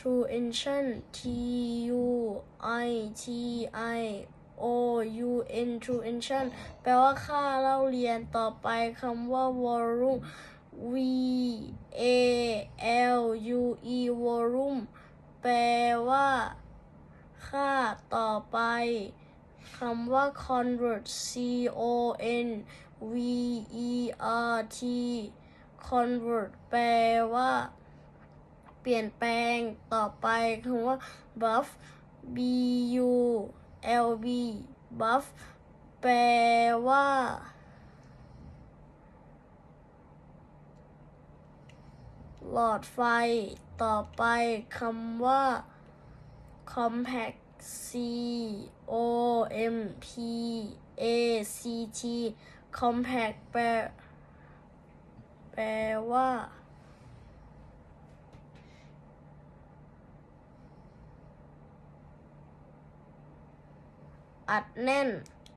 Tuition Tuition Tuition แปลว่าค่าเล่าเรียนต่อไปคำว่า volume Value volume แปลว่าค่าต่อไปคำว่า convert Convert convert แปลว่าเปลี่ยนแปลงต่อไปคำว่า buff buff แปลว่าหลอดไฟต่อไปคำว่า compact compact แปลว่าอัดแน่น